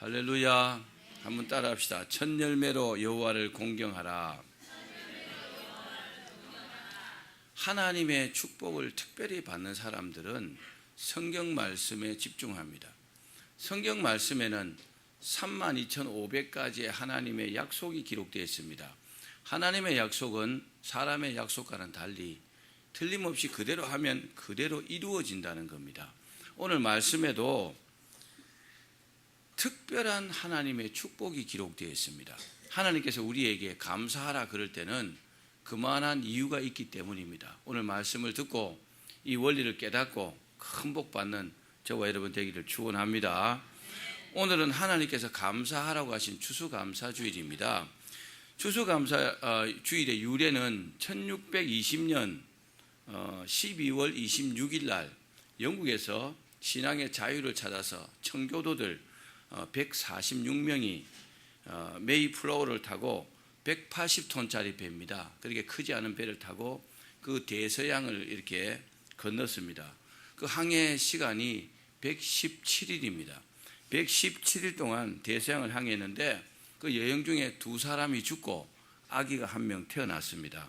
할렐루야. 한번 따라합시다. 첫 열매로 여호와를 공경하라. 하나님의 축복을 특별히 받는 사람들은 성경 말씀에 집중합니다. 성경 말씀에는 32,500가지의 하나님의 약속이 기록되어 있습니다. 하나님의 약속은 사람의 약속과는 달리 틀림없이 그대로 하면 그대로 이루어진다는 겁니다. 오늘 말씀에도 특별한 하나님의 축복이 기록되어 있습니다. 하나님께서 우리에게 감사하라 그럴 때는 그만한 이유가 있기 때문입니다. 오늘 말씀을 듣고 이 원리를 깨닫고 큰 복 받는 저와 여러분 되기를 축원합니다. 오늘은 하나님께서 감사하라고 하신 추수감사주일입니다. 추수감사주일의 유래는 1620년 12월 26일 날 영국에서 신앙의 자유를 찾아서 청교도들 146명이 메이플라워를 타고 180톤짜리 배입니다. 그렇게 크지 않은 배를 타고 그 대서양을 이렇게 건넜습니다. 그 항해 시간이 117일입니다. 117일 동안 대서양을 항해했는데 그 여행 중에 두 사람이 죽고 아기가 한 명 태어났습니다.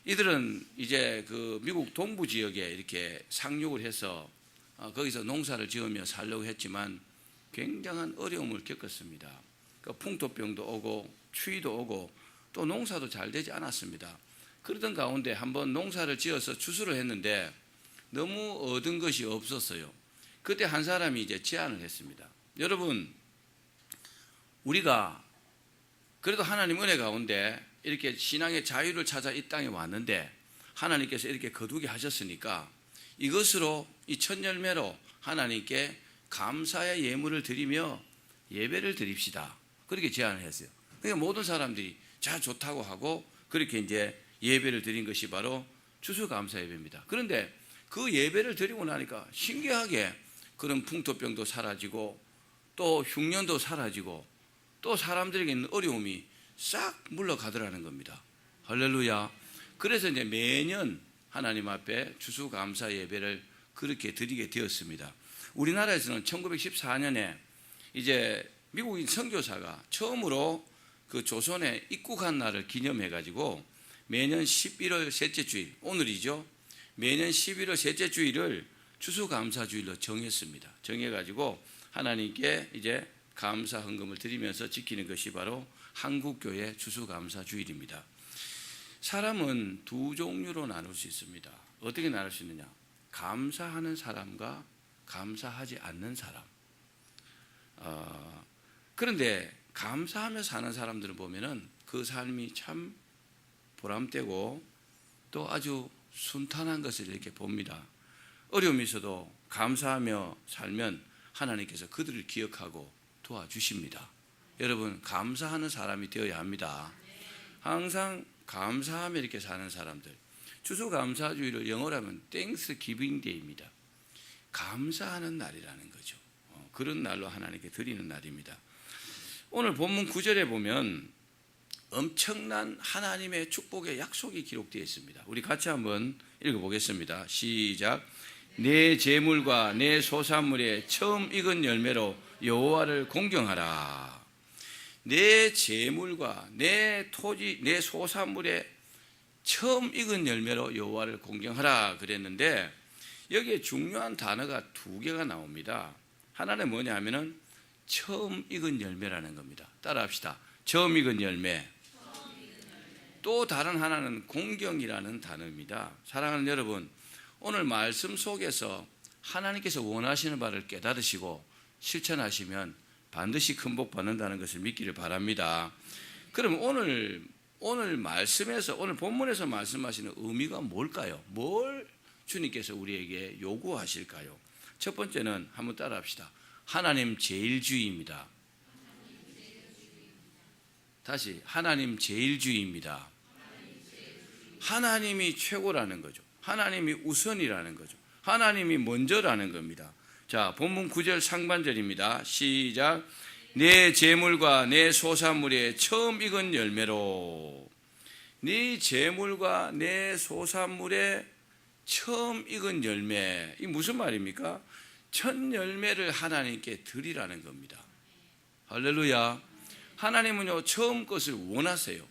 이들은 이제 그 미국 동부 지역에 이렇게 상륙을 해서 거기서 농사를 지으며 살려고 했지만 굉장한 어려움을 겪었습니다. 그 풍토병도 오고 추위도 오고 또 농사도 잘 되지 않았습니다. 그러던 가운데 한번 농사를 지어서 추수를 했는데 너무 얻은 것이 없었어요. 그때 한 사람이 이제 제안을 했습니다. 여러분, 우리가 그래도 하나님 은혜 가운데 이렇게 신앙의 자유를 찾아 이 땅에 왔는데 하나님께서 이렇게 거두게 하셨으니까 이것으로 이 첫 열매로 하나님께 감사의 예물을 드리며 예배를 드립시다. 그렇게 제안을 했어요. 그러니까 모든 사람들이 자 좋다고 하고 그렇게 이제 예배를 드린 것이 바로 추수감사 예배입니다. 그런데 그 예배를 드리고 나니까 신기하게 그런 풍토병도 사라지고 또 흉년도 사라지고 또 사람들에게 있는 어려움이 싹 물러가더라는 겁니다. 할렐루야. 그래서 이제 매년 하나님 앞에 추수감사 예배를 그렇게 드리게 되었습니다. 우리나라에서는 1914년에 이제 미국인 선교사가 처음으로 그 조선에 입국한 날을 기념해 가지고 매년 11월 셋째 주일, 오늘이죠. 매년 11월 셋째 주일을 추수감사주일로 정했습니다. 정해 가지고 하나님께 이제 감사 헌금을 드리면서 지키는 것이 바로 한국교회 추수감사주일입니다. 사람은 두 종류로 나눌 수 있습니다. 어떻게 나눌 수 있느냐? 감사하는 사람과 감사하지 않는 사람. 그런데 감사하며 사는 사람들을 보면은 그 삶이 참 보람되고 또 아주 순탄한 것을 이렇게 봅니다. 어려움이 있어도 감사하며 살면 하나님께서 그들을 기억하고 도와주십니다. 여러분, 감사하는 사람이 되어야 합니다. 항상 감사하며 이렇게 사는 사람들. 추수감사주일을 영어로 하면 Thanksgiving Day입니다. 감사하는 날이라는 거죠. 그런 날로 하나님께 드리는 날입니다. 오늘 본문 9절에 보면 엄청난 하나님의 축복의 약속이 기록되어 있습니다. 우리 같이 한번 읽어보겠습니다. 시작. 내 재물과 내 소산물의 처음 익은 열매로 여호와를 공경하라. 내 재물과 내 토지, 내 소산물의 처음 익은 열매로 여호와를 공경하라 그랬는데 여기에 중요한 단어가 두 개가 나옵니다. 하나는 뭐냐 하면은 처음 익은 열매라는 겁니다. 따라합시다. 처음 익은 열매. 또 다른 하나는 공경이라는 단어입니다. 사랑하는 여러분, 오늘 말씀 속에서 하나님께서 원하시는 바를 깨달으시고 실천하시면 반드시 큰 복 받는다는 것을 믿기를 바랍니다. 그럼 오늘 말씀에서, 오늘 본문에서 말씀하시는 의미가 뭘까요? 뭘 주님께서 우리에게 요구하실까요? 첫 번째는 한번 따라합시다. 하나님 제일주의입니다. 다시, 하나님 제일주의입니다. 하나님이 최고라는 거죠. 하나님이 우선이라는 거죠. 하나님이 먼저라는 겁니다. 자, 본문 9절 상반절입니다. 시작. 내 재물과 내 소산물의 처음 익은 열매로. 네 재물과 내 소산물의 처음 익은 열매. 이 무슨 말입니까? 첫 열매를 하나님께 드리라는 겁니다. 할렐루야. 하나님은요 처음 것을 원하세요.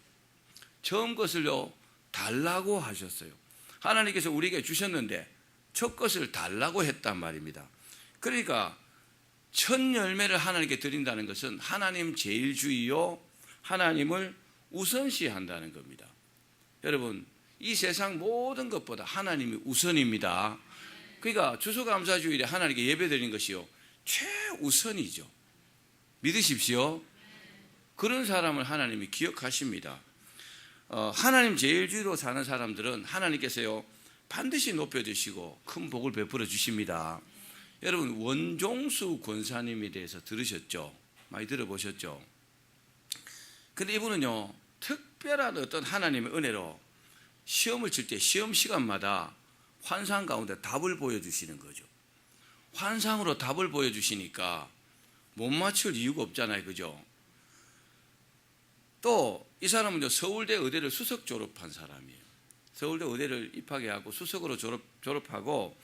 처음 것을요 달라고 하셨어요. 하나님께서 우리에게 주셨는데 첫 것을 달라고 했단 말입니다. 그러니까 첫 열매를 하나님께 드린다는 것은 하나님 제일주의요, 하나님을 우선시한다는 겁니다. 여러분, 이 세상 모든 것보다 하나님이 우선입니다. 그러니까 추수감사주일에 하나님께 예배드리는 것이요 최우선이죠. 믿으십시오. 그런 사람을 하나님이 기억하십니다. 하나님 제일주의로 사는 사람들은 하나님께서요 반드시 높여주시고 큰 복을 베풀어 주십니다. 여러분, 원종수 권사님에 대해서 들으셨죠? 많이 들어보셨죠? 근데 이분은요 특별한 어떤 하나님의 은혜로 시험을 칠 때 시험 시간마다 환상 가운데 답을 보여주시는 거죠. 환상으로 답을 보여주시니까 못 맞출 이유가 없잖아요, 그죠? 또 이 사람은 서울대 의대를 수석 졸업한 사람이에요. 서울대 의대를 입학하고 수석으로 졸업하고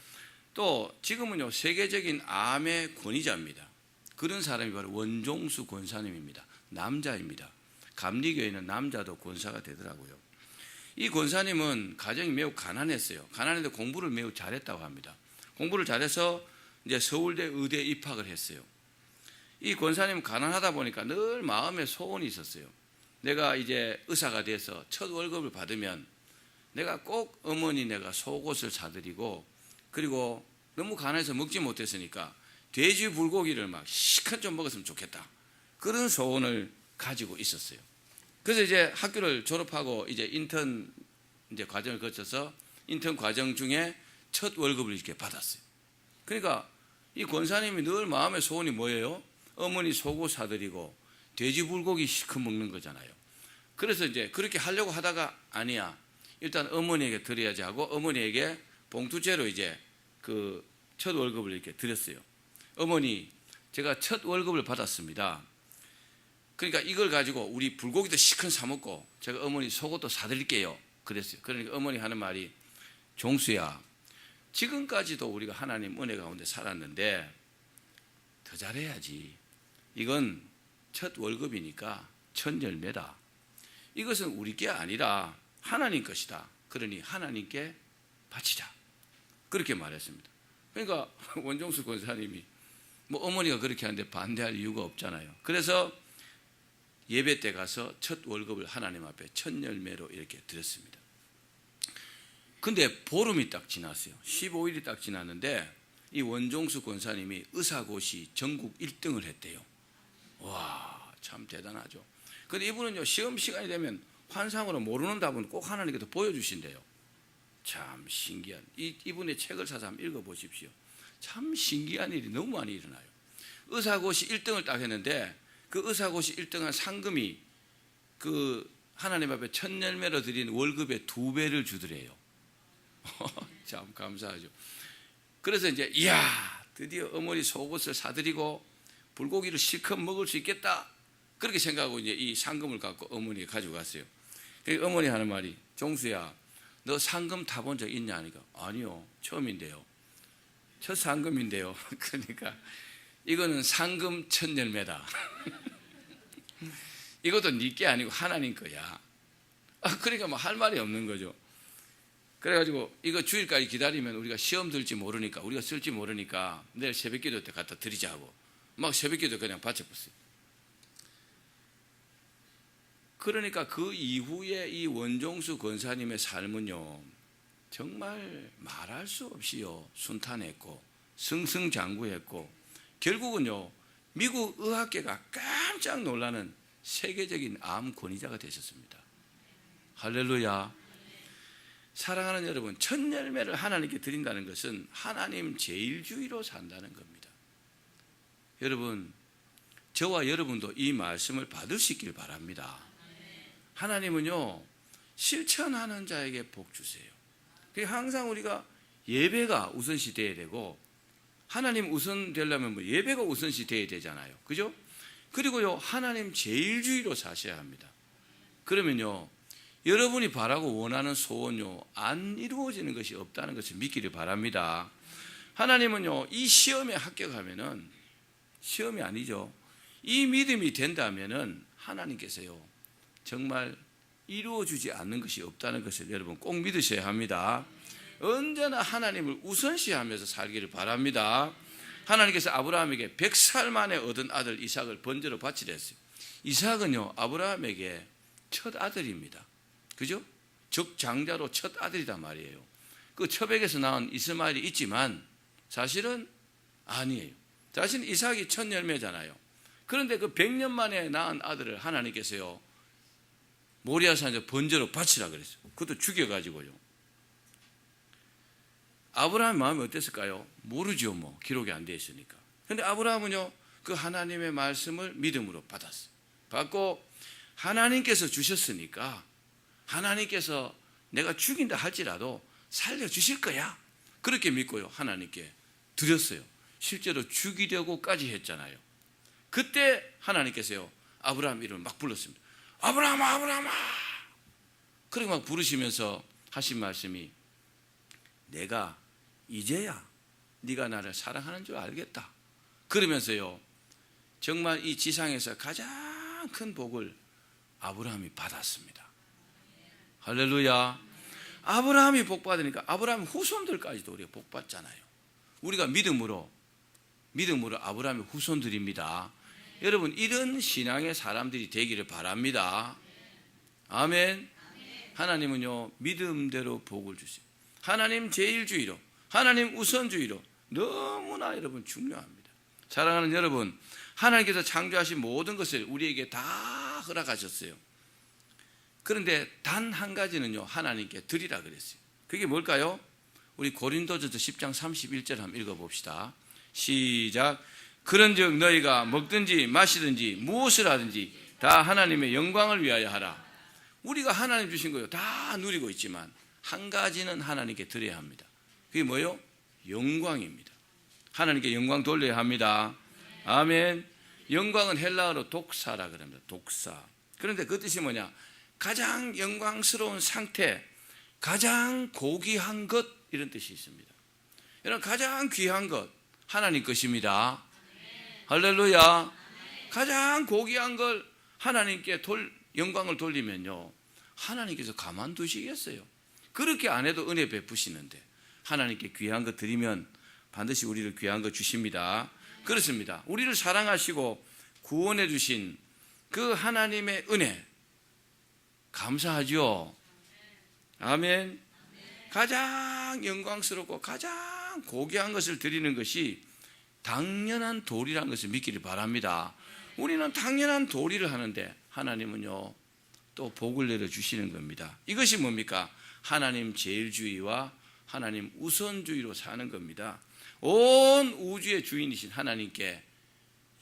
또 지금은요 세계적인 암의 권위자입니다. 그런 사람이 바로 원종수 권사님입니다. 남자입니다. 감리교회는 남자도 권사가 되더라고요. 이 권사님은 가정이 매우 가난했어요. 가난한데 공부를 매우 잘했다고 합니다. 공부를 잘해서 이제 서울대 의대에 입학을 했어요. 이 권사님은 가난하다 보니까 늘 마음에 소원이 있었어요. 내가 이제 의사가 돼서 첫 월급을 받으면 내가 꼭 어머니 내가 속옷을 사드리고, 그리고 너무 가난해서 먹지 못했으니까 돼지 불고기를 막 시큰 좀 먹었으면 좋겠다, 그런 소원을 가지고 있었어요. 그래서 이제 학교를 졸업하고 이제 인턴 이제 과정을 거쳐서 인턴 과정 중에 첫 월급을 이렇게 받았어요. 그러니까 이 권사님이 늘 마음의 소원이 뭐예요? 어머니 속옷 사드리고 돼지 불고기 시큰 먹는 거잖아요. 그래서 이제 그렇게 하려고 하다가 아니야, 일단 어머니에게 드려야지 하고 어머니에게 봉투제로 이제 그 첫 월급을 이렇게 드렸어요. 어머니, 제가 첫 월급을 받았습니다. 그러니까 이걸 가지고 우리 불고기도 시큰 사 먹고 제가 어머니 속옷도 사드릴게요, 그랬어요. 그러니까 어머니 하는 말이, 종수야, 지금까지도 우리가 하나님 은혜 가운데 살았는데 더 잘해야지. 이건 첫 월급이니까 첫 열매다. 이것은 우리 게 아니라 하나님 것이다. 그러니 하나님께 바치자. 그렇게 말했습니다. 그러니까 원종수 권사님이 뭐 어머니가 그렇게 하는데 반대할 이유가 없잖아요. 그래서 예배 때 가서 첫 월급을 하나님 앞에 첫 열매로 이렇게 드렸습니다. 근데 보름이 딱 지났어요. 15일이 딱 지났는데 이 원종수 권사님이 의사고시 전국 1등을 했대요. 와, 참 대단하죠. 근데 이분은요 시험 시간이 되면 환상으로 모르는 답은 꼭 하나님께서 보여주신대요. 참 신기한, 이분의 책을 사서 한번 읽어보십시오. 참 신기한 일이 너무 많이 일어나요. 의사고시 1등을 딱 했는데 그 의사고시 1등한 상금이 그 하나님 앞에 첫 열매로 드린 월급의 2배를 주더래요. 참 감사하죠. 그래서 이제 이야, 드디어 어머니 속옷을 사드리고 불고기를 실컷 먹을 수 있겠다, 그렇게 생각하고 이제 이 상금을 갖고 어머니가 가지고 갔어요. 그러니까 어머니 하는 말이, 종수야, 너 상금 타본 적 있냐 하니까 아니요, 처음인데요. 첫 상금인데요. 그러니까 이거는 상금 첫 열매다. 이것도 네 게 아니고 하나님 거야. 그러니까 뭐 할 말이 없는 거죠. 그래가지고 이거 주일까지 기다리면 우리가 시험 들지 모르니까, 우리가 쓸지 모르니까 내일 새벽기도 때 갖다 드리자 하고 막 새벽기도 그냥 바쳐봤어요. 그러니까 그 이후에 이 원종수 권사님의 삶은요 정말 말할 수 없이요 순탄했고 승승장구했고, 결국은요 미국 의학계가 깜짝 놀라는 세계적인 암 권위자가 되셨습니다. 할렐루야. 사랑하는 여러분, 첫 열매를 하나님께 드린다는 것은 하나님 제일주의로 산다는 겁니다. 여러분, 저와 여러분도 이 말씀을 받을 수 있길 바랍니다. 하나님은요 실천하는 자에게 복 주세요. 항상 우리가 예배가 우선시 돼야 되고, 하나님 우선 되려면 뭐 예배가 우선시 돼야 되잖아요, 그죠? 그리고요 하나님 제일주의로 사셔야 합니다. 그러면요 여러분이 바라고 원하는 소원요 안 이루어지는 것이 없다는 것을 믿기를 바랍니다. 하나님은요 이 시험에 합격하면은, 시험이 아니죠, 이 믿음이 된다면은 하나님께서요 정말 이루어주지 않는 것이 없다는 것을 여러분 꼭 믿으셔야 합니다. 언제나 하나님을 우선시하면서 살기를 바랍니다. 하나님께서 아브라함에게 100살 만에 얻은 아들 이삭을 번제로 바치려 했어요. 이삭은요 아브라함에게 첫 아들입니다. 그죠? 적장자로 첫 아들이란 말이에요. 그 처백에서 낳은 이스마엘이 있지만 사실은 아니에요. 사실 이삭이 첫 열매잖아요. 그런데 그 100년 만에 낳은 아들을 하나님께서요 모리아산에서 번제로 바치라 그랬어요. 그것도 죽여가지고요. 아브라함의 마음이 어땠을까요? 모르죠. 뭐 기록이 안 되어 있으니까. 그런데 아브라함은요 그 하나님의 말씀을 믿음으로 받았어요. 받고 하나님께서 주셨으니까 하나님께서 내가 죽인다 할지라도 살려주실 거야. 그렇게 믿고요 하나님께 드렸어요. 실제로 죽이려고까지 했잖아요. 그때 하나님께서요 아브라함 이름을 막 불렀습니다. 아브라함아 아브라함아. 그렇게 막 부르시면서 하신 말씀이 내가 이제야 네가 나를 사랑하는 줄 알겠다. 그러면서요 정말 이 지상에서 가장 큰 복을 아브라함이 받았습니다. 할렐루야. 아브라함이 복 받으니까 아브라함 후손들까지도 우리가 복 받잖아요. 우리가 믿음으로 아브라함의 후손들입니다. 여러분 이런 신앙의 사람들이 되기를 바랍니다. 아멘. 하나님은요 믿음대로 복을 주세요. 하나님 제일주의로, 하나님 우선주의로 너무나 여러분 중요합니다. 사랑하는 여러분, 하나님께서 창조하신 모든 것을 우리에게 다 허락하셨어요. 그런데 단 한 가지는요 하나님께 드리라 그랬어요. 그게 뭘까요? 우리 고린도전서 10장 31절 한번 읽어봅시다. 시작. 그런즉 너희가 먹든지 마시든지 무엇을 하든지 다 하나님의 영광을 위하여 하라. 우리가 하나님 주신 거요 다 누리고 있지만 한 가지는 하나님께 드려야 합니다. 그게 뭐예요? 영광입니다. 하나님께 영광 돌려야 합니다. 아멘. 영광은 헬라어로 독사라 그럽니다. 독사. 그런데 그 뜻이 뭐냐? 가장 영광스러운 상태, 가장 고귀한 것, 이런 뜻이 있습니다. 여러분 가장 귀한 것 하나님 것입니다. 할렐루야. 가장 고귀한 걸 하나님께 영광을 돌리면요 하나님께서 가만두시겠어요? 그렇게 안 해도 은혜 베푸시는데 하나님께 귀한 것 드리면 반드시 우리를 귀한 것 주십니다. 그렇습니다. 우리를 사랑하시고 구원해 주신 그 하나님의 은혜 감사하죠. 아멘. 가장 영광스럽고 가장 고귀한 것을 드리는 것이 당연한 도리라는 것을 믿기를 바랍니다. 우리는 당연한 도리를 하는데 하나님은요 또 복을 내려주시는 겁니다. 이것이 뭡니까? 하나님 제일주의와 하나님 우선주의로 사는 겁니다. 온 우주의 주인이신 하나님께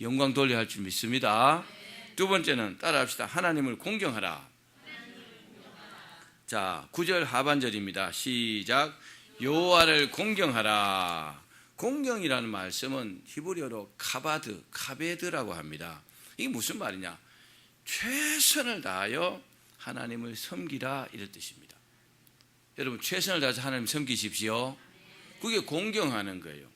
영광 돌려야 할 줄 믿습니다. 두 번째는 따라합시다. 하나님을 공경하라. 자, 9절 하반절입니다. 시작. 여호와를 공경하라. 공경이라는 말씀은 히브리어로 카베드라고 합니다. 이게 무슨 말이냐? 최선을 다하여 하나님을 섬기라 이런 뜻입니다. 여러분 최선을 다해서 하나님 섬기십시오. 그게 공경하는 거예요.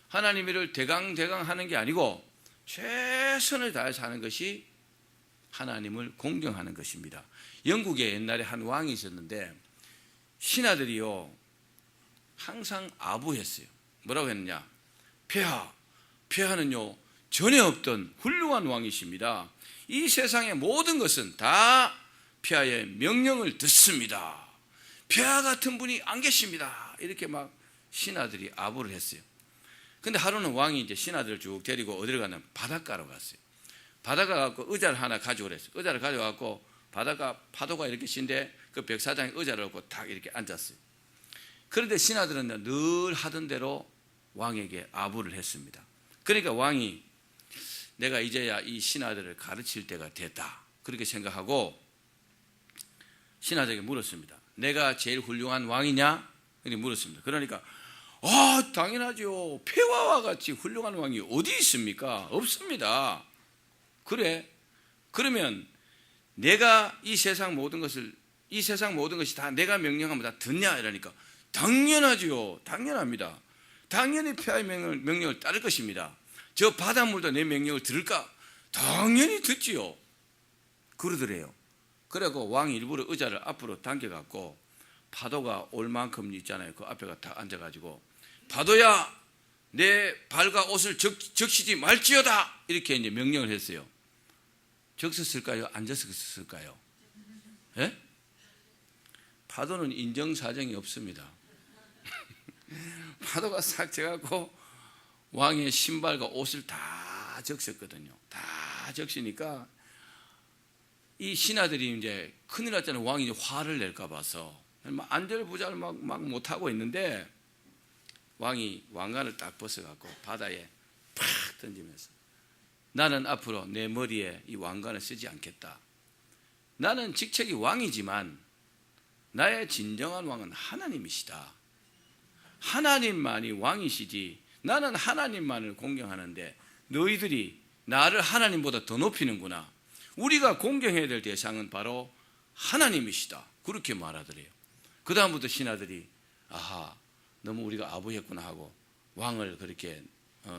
하나님을 대강 하는 게 아니고 최선을 다해서 하는 것이 하나님을 공경하는 것입니다. 영국에 옛날에 한 왕이 있었는데 신하들이요 항상 아부했어요. 뭐라고 했느냐? 폐하는요 전에 없던 훌륭한 왕이십니다. 이 세상의 모든 것은 다 폐하의 명령을 듣습니다. 폐하 같은 분이 안 계십니다. 이렇게 막 신하들이 아부를 했어요. 근데 하루는 왕이 이제 신하들을 쭉 데리고 어디를 가냐면 바닷가로 갔어요. 바닷가 갖고 의자를 하나 가져오랬어요. 의자를 가져갖고 바닷가 파도가 이렇게 신데 그 벽사장에 의자를 놓고 딱 이렇게 앉았어요. 그런데 신하들은 늘 하던 대로 왕에게 아부를 했습니다. 그러니까 왕이 내가 이제야 이 신하들을 가르칠 때가 됐다 그렇게 생각하고 신하들에게 물었습니다. 내가 제일 훌륭한 왕이냐? 이렇게 물었습니다. 그러니까 당연하죠. 폐하와 같이 훌륭한 왕이 어디 있습니까? 없습니다. 그래? 그러면 내가 이 세상 모든 것이 다 내가 명령하면 다 듣냐? 이러니까 당연하죠. 당연합니다. 당연히 폐하의 명령을 따를 것입니다. 저 바닷물도 내 명령을 들을까? 당연히 듣지요. 그러더래요. 그래갖고 왕이 일부러 의자를 앞으로 당겨갖고 파도가 올 만큼 있잖아요. 그 앞에가 다 앉아가지고 파도야 내 발과 옷을 적시지 말지어다 이렇게 이제 명령을 했어요. 적셨을까요? 안 적셨을까요? 예? 파도는 인정사정이 없습니다. 파도가 싹 져갖고 왕의 신발과 옷을 다 적셨거든요. 다 적시니까 이 신하들이 이제 큰일 났잖아요. 왕이 이제 화를 낼까 봐서 안절부절 막 못하고 있는데 왕이 왕관을 딱 벗어갖고 바다에 팍 던지면서 나는 앞으로 내 머리에 이 왕관을 쓰지 않겠다. 나는 직책이 왕이지만 나의 진정한 왕은 하나님이시다. 하나님만이 왕이시지 나는 하나님만을 공경하는데 너희들이 나를 하나님보다 더 높이는구나. 우리가 공경해야 될 대상은 바로 하나님이시다. 그렇게 말하더래요. 그 다음부터 신하들이 아하 너무 우리가 아부했구나 하고 왕을 그렇게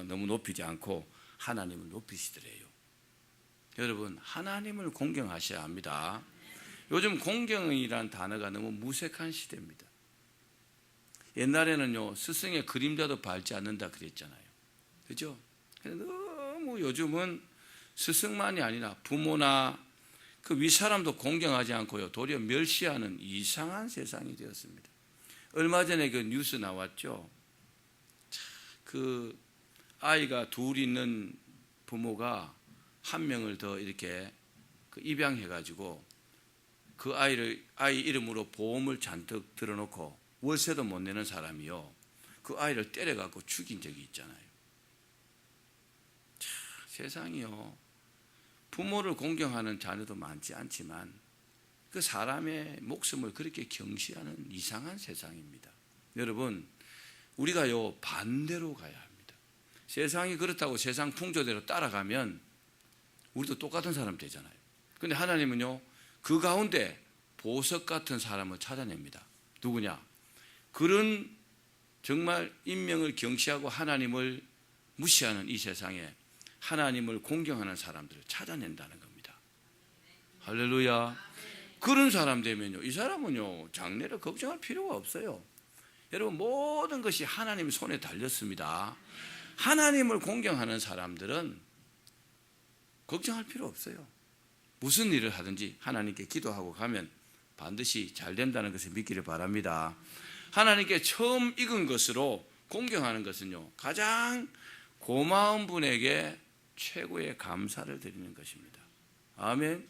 너무 높이지 않고 하나님을 높이시더래요. 여러분 하나님을 공경하셔야 합니다. 요즘 공경이란 단어가 너무 무색한 시대입니다. 옛날에는요 스승의 그림자도 밟지 않는다 그랬잖아요. 그죠? 너무 요즘은 스승만이 아니라 부모나 그 윗사람도 공경하지 않고요 도리어 멸시하는 이상한 세상이 되었습니다. 얼마 전에 그 뉴스 나왔죠. 그 아이가 둘 있는 부모가 한 명을 더 이렇게 입양해가지고 그 아이 이름으로 보험을 잔뜩 들어놓고 월세도 못 내는 사람이요. 그 아이를 때려갖고 죽인 적이 있잖아요. 참, 세상이요. 부모를 공경하는 자녀도 많지 않지만 그 사람의 목숨을 그렇게 경시하는 이상한 세상입니다. 여러분, 우리가요 반대로 가야 합니다. 세상이 그렇다고 세상 풍조대로 따라가면 우리도 똑같은 사람 되잖아요. 그런데 하나님은요 그 가운데 보석 같은 사람을 찾아냅니다. 누구냐? 그런 정말 인명을 경시하고 하나님을 무시하는 이 세상에 하나님을 공경하는 사람들을 찾아낸다는 겁니다. 할렐루야. 그런 사람 되면요 이 사람은요 장래를 걱정할 필요가 없어요. 여러분 모든 것이 하나님 손에 달렸습니다. 하나님을 공경하는 사람들은 걱정할 필요 없어요. 무슨 일을 하든지 하나님께 기도하고 가면 반드시 잘 된다는 것을 믿기를 바랍니다. 하나님께 처음 익은 것으로 공경하는 것은요 가장 고마운 분에게 최고의 감사를 드리는 것입니다. 아멘.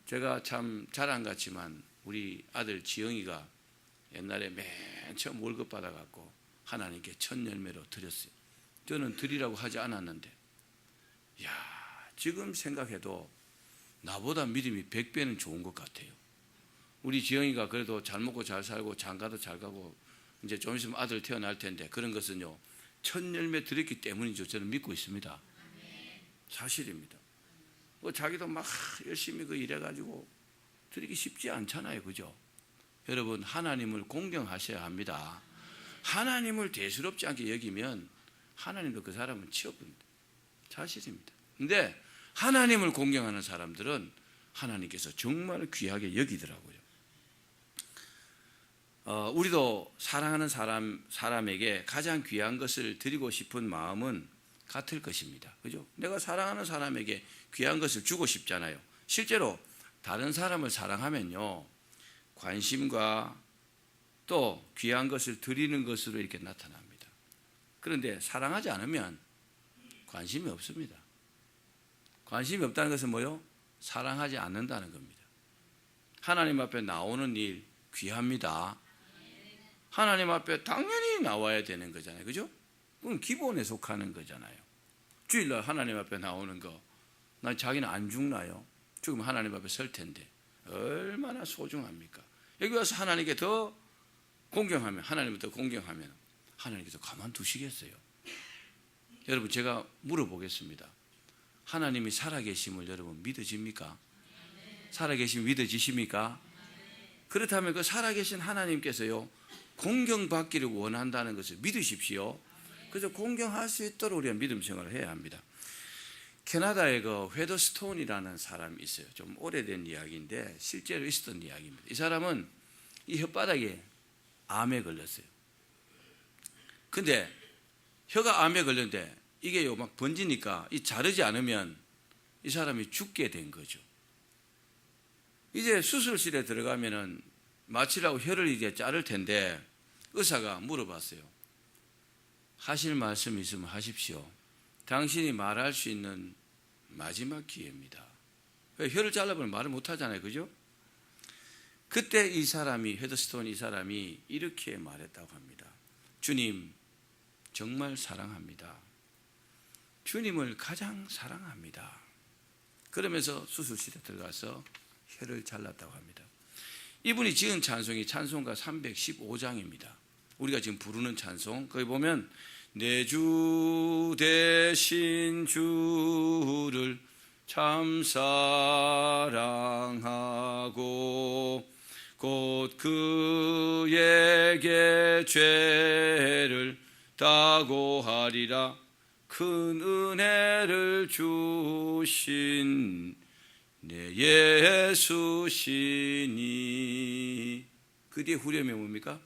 제가 참 자랑 같지만 우리 아들 지영이가 옛날에 맨 처음 월급 받아갖고 하나님께 첫 열매로 드렸어요. 저는 드리라고 하지 않았는데 지금 생각해도 나보다 믿음이 100배는 좋은 것 같아요. 우리 지영이가 그래도 잘 먹고 잘 살고 장가도 잘 가고 이제 좀 있으면 아들 태어날 텐데 그런 것은요 첫 열매 드렸기 때문이죠. 저는 믿고 있습니다. 사실입니다. 자기도 막 열심히 일해가지고 드리기 쉽지 않잖아요. 그죠? 여러분 하나님을 공경하셔야 합니다. 하나님을 대수롭지 않게 여기면 하나님도 그 사람은 취업입니다. 사실입니다. 근데 하나님을 공경하는 사람들은 하나님께서 정말 귀하게 여기더라고요. 우리도 사랑하는 사람에게 가장 귀한 것을 드리고 싶은 마음은 같을 것입니다. 그죠? 내가 사랑하는 사람에게 귀한 것을 주고 싶잖아요. 실제로 다른 사람을 사랑하면요 관심과 또 귀한 것을 드리는 것으로 이렇게 나타납니다. 그런데 사랑하지 않으면 관심이 없습니다. 관심이 없다는 것은 뭐요? 사랑하지 않는다는 겁니다. 하나님 앞에 나오는 일 귀합니다. 하나님 앞에 당연히 나와야 되는 거잖아요. 그죠? 그건 기본에 속하는 거잖아요. 주일날 하나님 앞에 나오는 거, 난 자기는 안 죽나요? 죽으면 하나님 앞에 설 텐데 얼마나 소중합니까? 여기 와서 하나님께 더 공경하면, 하나님을 더 공경하면 하나님께서 가만두시겠어요? 여러분 제가 물어보겠습니다. 하나님이 살아계심을 여러분 믿어집니까? 살아계심이 믿어지십니까? 그렇다면 그 살아계신 하나님께서요 공경받기를 원한다는 것을 믿으십시오. 그래서 공경할 수 있도록 우리가 믿음 생활을 해야 합니다. 캐나다에 그 헤더스톤이라는 사람이 있어요. 좀 오래된 이야기인데 실제로 있었던 이야기입니다. 이 사람은 이 혓바닥에 암에 걸렸어요. 근데 혀가 암에 걸렸는데 이게 막 번지니까 이 자르지 않으면 이 사람이 죽게 된 거죠. 이제 수술실에 들어가면은 마취라고 혀를 이제 자를 텐데 의사가 물어봤어요. 하실 말씀 있으면 하십시오. 당신이 말할 수 있는 마지막 기회입니다. 혀를 잘라버리면 말을 못하잖아요. 그죠? 그때 이 사람이, 헤더스톤 이 사람이 이렇게 말했다고 합니다. 주님, 정말 사랑합니다. 주님을 가장 사랑합니다. 그러면서 수술실에 들어가서 혀를 잘랐다고 합니다. 이분이 지은 찬송이 찬송가 315장입니다. 우리가 지금 부르는 찬송, 거기 보면 내 주 대신 주를 참 사랑하고 곧 그에게 죄를 다고하리라. 큰 은혜를 주신 내 예수시니. 그 뒤에 후렴이 뭡니까?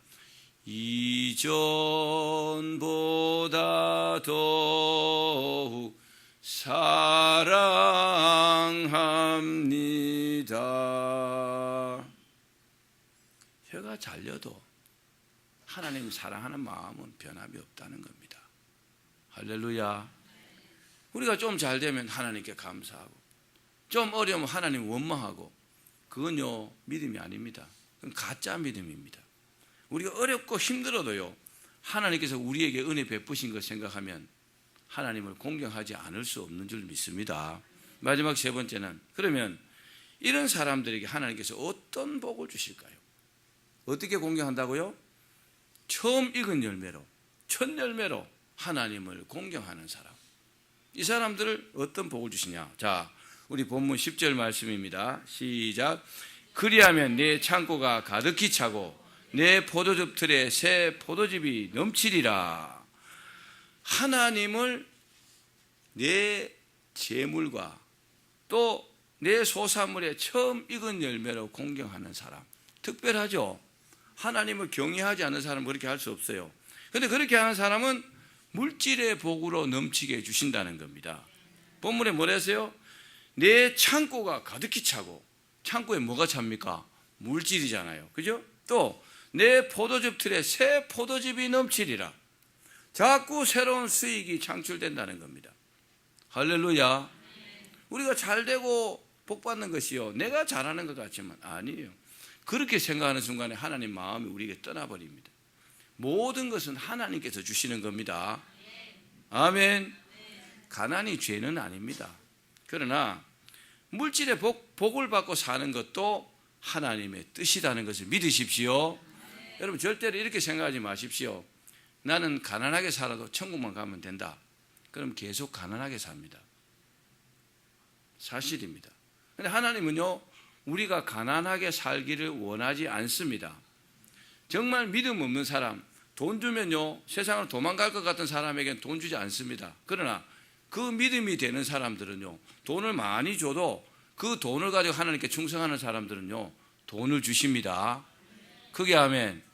이전보다 더욱 사랑합니다. 혀가 잘려도 하나님 사랑하는 마음은 변함이 없다는 겁니다. 할렐루야. 우리가 좀 잘 되면 하나님께 감사하고 좀 어려우면 하나님 원망하고 그건요 믿음이 아닙니다. 그건 가짜 믿음입니다. 우리가 어렵고 힘들어도요 하나님께서 우리에게 은혜 베푸신 것 생각하면 하나님을 공경하지 않을 수 없는 줄 믿습니다. 마지막 세 번째는, 그러면 이런 사람들에게 하나님께서 어떤 복을 주실까요? 어떻게 공경한다고요? 처음 익은 열매로, 첫 열매로 하나님을 공경하는 사람. 이 사람들을 어떤 복을 주시냐? 자, 우리 본문 10절 말씀입니다. 시작. 그리하면 내 창고가 가득히 차고 내 포도즙 틀에 새 포도즙이 넘치리라. 하나님을 내 재물과 또 내 소산물의 처음 익은 열매로 공경하는 사람, 특별하죠. 하나님을 경외하지 않는 사람은 그렇게 할 수 없어요. 그런데 그렇게 하는 사람은 물질의 복으로 넘치게 해주신다는 겁니다. 본문에 뭐라 했어요? 내 창고가 가득히 차고, 창고에 뭐가 찹니까? 물질이잖아요. 그죠? 또 내 포도즙 틀에 새 포도즙이 넘치리라. 자꾸 새로운 수익이 창출된다는 겁니다. 할렐루야. 우리가 잘되고 복받는 것이요 내가 잘하는 것 같지만 아니에요. 그렇게 생각하는 순간에 하나님 마음이 우리에게 떠나버립니다. 모든 것은 하나님께서 주시는 겁니다. 아멘. 가난이 죄는 아닙니다. 그러나 물질의 복을 받고 사는 것도 하나님의 뜻이라는 것을 믿으십시오. 여러분 절대로 이렇게 생각하지 마십시오. 나는 가난하게 살아도 천국만 가면 된다. 그럼 계속 가난하게 삽니다. 사실입니다. 그런데 하나님은요 우리가 가난하게 살기를 원하지 않습니다. 정말 믿음 없는 사람, 돈 주면요 세상으로 도망갈 것 같은 사람에게는 돈 주지 않습니다. 그러나 그 믿음이 되는 사람들은요 돈을 많이 줘도 그 돈을 가지고 하나님께 충성하는 사람들은요 돈을 주십니다. 그게 아멘.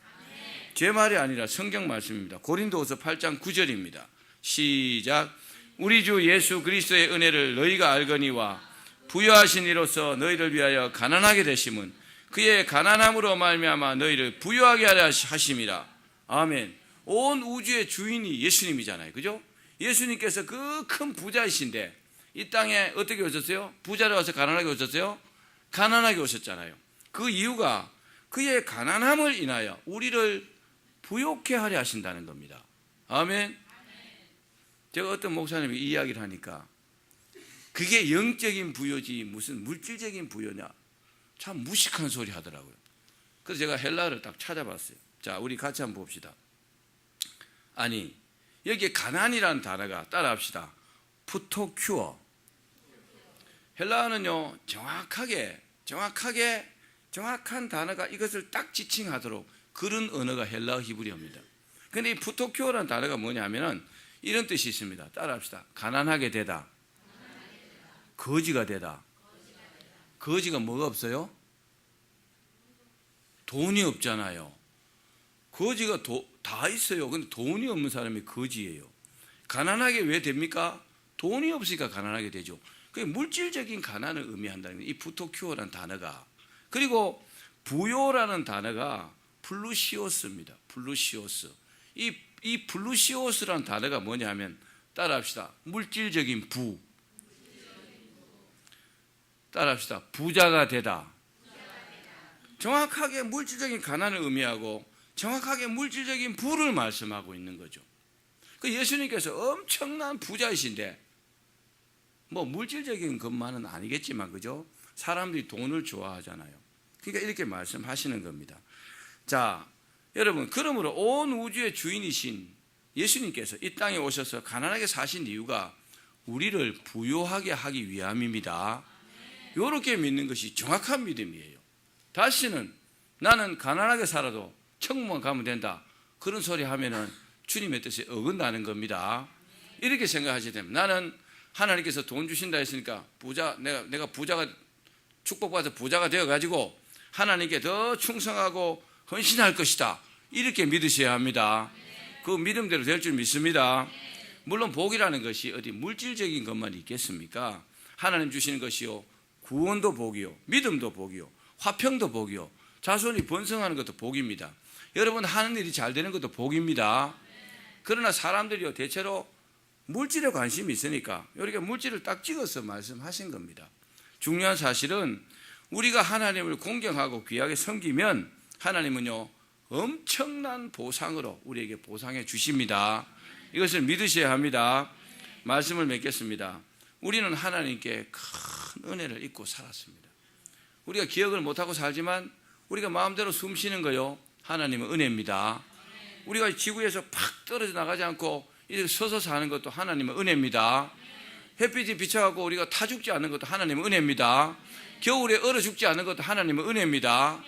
제 말이 아니라 성경 말씀입니다. 고린도후서 8장 9절입니다. 시작. 우리 주 예수 그리스도의 은혜를 너희가 알거니와 부유하신 이로써 너희를 위하여 가난하게 되심은 그의 가난함으로 말미암아 너희를 부유하게 하려 하심이라. 아멘. 온 우주의 주인이 예수님이잖아요. 그죠? 예수님께서 그 큰 부자이신데 이 땅에 어떻게 오셨어요? 부자로 와서 가난하게 오셨어요? 가난하게 오셨잖아요. 그 이유가 그의 가난함을 인하여 우리를 부욕해 하려 하신다는 겁니다. 아멘. 제가 어떤 목사님이 이야기를 하니까 그게 영적인 부여지 무슨 물질적인 부여냐, 참 무식한 소리 하더라고요. 그래서 제가 헬라어를 딱 찾아봤어요. 자, 우리 같이 한번 봅시다. 아니, 여기에 가난이라는 단어가 따라합시다. 푸토큐어. 헬라어는요 정확한 단어가 이것을 딱 지칭하도록 그런 언어가 헬라어 히브리어입니다. 그런데 이 푸토큐어라는 단어가 뭐냐면은 이런 뜻이 있습니다. 따라합시다. 가난하게 되다. 거지가 되다. 거지가 뭐가 없어요? 돈이 없잖아요. 거지가 다 있어요. 근데 돈이 없는 사람이 거지예요. 가난하게 왜 됩니까? 돈이 없으니까 가난하게 되죠. 그게 물질적인 가난을 의미한다는 거예요. 이 부토큐어라는 단어가. 그리고 부요라는 단어가 플루시오스입니다. 플루시오스. 이 플루시오스라는 단어가 뭐냐면 따라합시다. 물질적인 부. 따라합시다. 부자가 되다. 정확하게 물질적인 가난을 의미하고 정확하게 물질적인 부를 말씀하고 있는 거죠. 그 예수님께서 엄청난 부자이신데 뭐 물질적인 것만은 아니겠지만 그죠? 사람들이 돈을 좋아하잖아요. 그러니까 이렇게 말씀하시는 겁니다. 자, 여러분, 그러므로 온 우주의 주인이신 예수님께서 이 땅에 오셔서 가난하게 사신 이유가 우리를 부유하게 하기 위함입니다. 이렇게 믿는 것이 정확한 믿음이에요. 다시는 나는 가난하게 살아도 천국만 가면 된다, 그런 소리 하면은 주님의 뜻에 어긋나는 겁니다. 이렇게 생각하시게 되면 나는 하나님께서 돈 주신다 했으니까 내가 부자가 축복받아서 부자가 되어가지고 하나님께 더 충성하고 헌신할 것이다, 이렇게 믿으셔야 합니다. 그 믿음대로 될 줄 믿습니다. 물론 복이라는 것이 어디 물질적인 것만 있겠습니까? 하나님 주시는 것이요, 구원도 복이요, 믿음도 복이요, 화평도 복이요, 자손이 번성하는 것도 복입니다. 여러분 하는 일이 잘 되는 것도 복입니다. 그러나 사람들이요 대체로 물질에 관심이 있으니까 이렇게 물질을 딱 찍어서 말씀하신 겁니다. 중요한 사실은 우리가 하나님을 공경하고 귀하게 섬기면 하나님은요 엄청난 보상으로 우리에게 보상해 주십니다. 이것을 믿으셔야 합니다. 말씀을 맺겠습니다. 우리는 하나님께 큰 은혜를 입고 살았습니다. 우리가 기억을 못하고 살지만 우리가 마음대로 숨 쉬는 거요, 하나님은 은혜입니다. 우리가 지구에서 팍 떨어져 나가지 않고 이렇게 서서 사는 것도 하나님은 은혜입니다. 햇빛이 비춰갖고 우리가 타 죽지 않는 것도 하나님은 은혜입니다. 겨울에 얼어 죽지 않는 것도 하나님은 은혜입니다.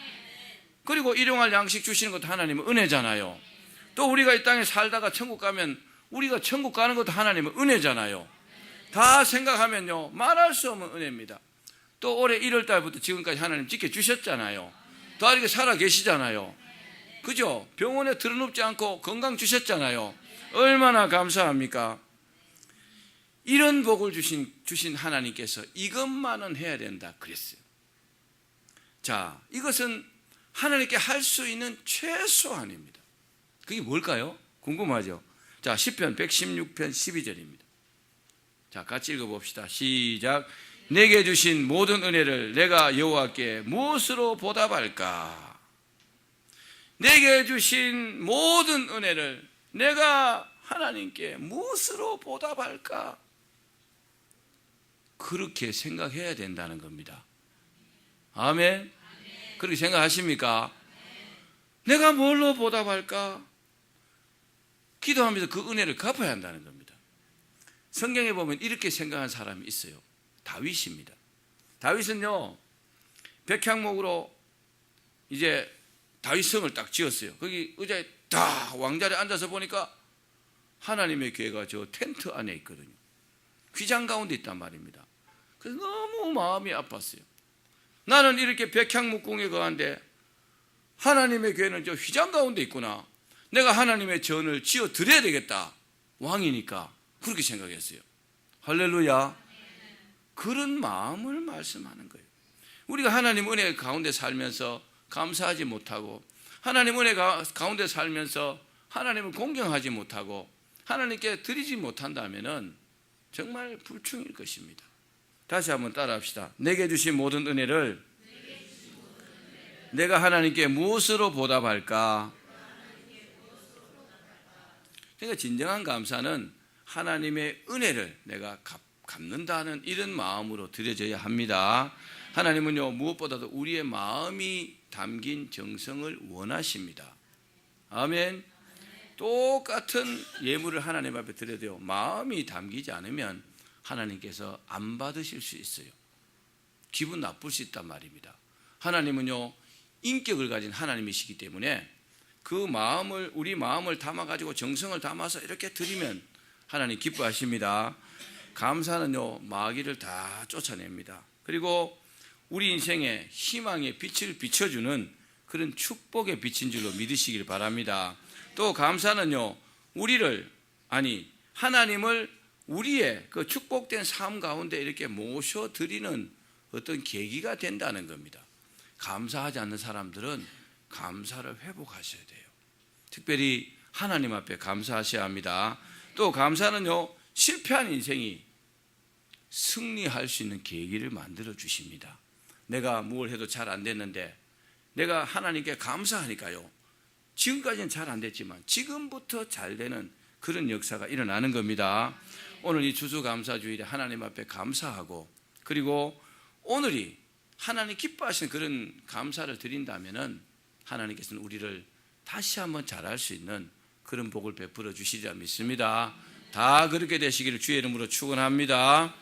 그리고 일용할 양식 주시는 것도 하나님은 은혜잖아요. 또 우리가 이 땅에 살다가 천국 가면 우리가 천국 가는 것도 하나님은 은혜잖아요. 다 생각하면요 말할 수 없는 은혜입니다. 또 올해 1월 달부터 지금까지 하나님 지켜주셨잖아요. 다 이렇게 살아 계시잖아요. 그죠? 병원에 들어눕지 않고 건강 주셨잖아요. 얼마나 감사합니까? 이런 복을 주신 하나님께서 이것만은 해야 된다 그랬어요. 자, 이것은 하나님께 할 수 있는 최소한입니다. 그게 뭘까요? 궁금하죠? 자, 시편 116편 12절입니다. 자, 같이 읽어봅시다. 시작. 내게 주신 모든 은혜를 내가 여호와께 무엇으로 보답할까? 내게 주신 모든 은혜를 내가 하나님께 무엇으로 보답할까? 그렇게 생각해야 된다는 겁니다. 아멘. 그렇게 생각하십니까? 내가 뭘로 보답할까? 기도하면서 그 은혜를 갚아야 한다는 겁니다. 성경에 보면 이렇게 생각한 사람이 있어요. 다윗입니다. 다윗은요 백향목으로 이제 다윗성을 딱 지었어요. 거기 의자에 딱 왕자리에 앉아서 보니까 하나님의 교회가 저 텐트 안에 있거든요. 휘장 가운데 있단 말입니다. 그래서 너무 마음이 아팠어요. 나는 이렇게 백향목궁에 거한데 하나님의 교회는 저 휘장 가운데 있구나. 내가 하나님의 전을 지어 드려야 되겠다. 왕이니까. 그렇게 생각했어요. 할렐루야. 그런 마음을 말씀하는 거예요. 우리가 하나님 은혜 가운데 살면서 감사하지 못하고 하나님 은혜 가운데 살면서 하나님을 공경하지 못하고 하나님께 드리지 못한다면 정말 불충일 것입니다. 다시 한번 따라합시다. 내게 주신 모든 은혜를 내가 하나님께 무엇으로 보답할까? 그러니까 진정한 감사는 하나님의 은혜를 내가 갚는다는 이런 마음으로 드려져야 합니다. 하나님은요 무엇보다도 우리의 마음이 담긴 정성을 원하십니다. 아멘. 똑같은 예물을 하나님 앞에 드려도요 마음이 담기지 않으면 하나님께서 안 받으실 수 있어요. 기분 나쁠 수 있단 말입니다. 하나님은요 인격을 가진 하나님이시기 때문에 그 마음을 우리 마음을 담아가지고 정성을 담아서 이렇게 드리면 하나님 기뻐하십니다. 감사는요, 마귀를 다 쫓아냅니다. 그리고 우리 인생에 희망의 빛을 비춰주는 그런 축복의 빛인 줄로 믿으시길 바랍니다. 또 감사는요, 하나님을 우리의 그 축복된 삶 가운데 이렇게 모셔드리는 어떤 계기가 된다는 겁니다. 감사하지 않는 사람들은 감사를 회복하셔야 돼요. 특별히 하나님 앞에 감사하셔야 합니다. 또 감사는요, 실패한 인생이 승리할 수 있는 계기를 만들어 주십니다. 내가 뭘 해도 잘 안 됐는데 내가 하나님께 감사하니까요, 지금까지는 잘 안 됐지만 지금부터 잘 되는 그런 역사가 일어나는 겁니다. 오늘 이 추수감사주일에 하나님 앞에 감사하고, 그리고 오늘이 하나님 기뻐하시는 그런 감사를 드린다면은 하나님께서는 우리를 다시 한번 잘할 수 있는 그런 복을 베풀어 주시리라 믿습니다. 다 그렇게 되시기를 주의 이름으로 축원합니다.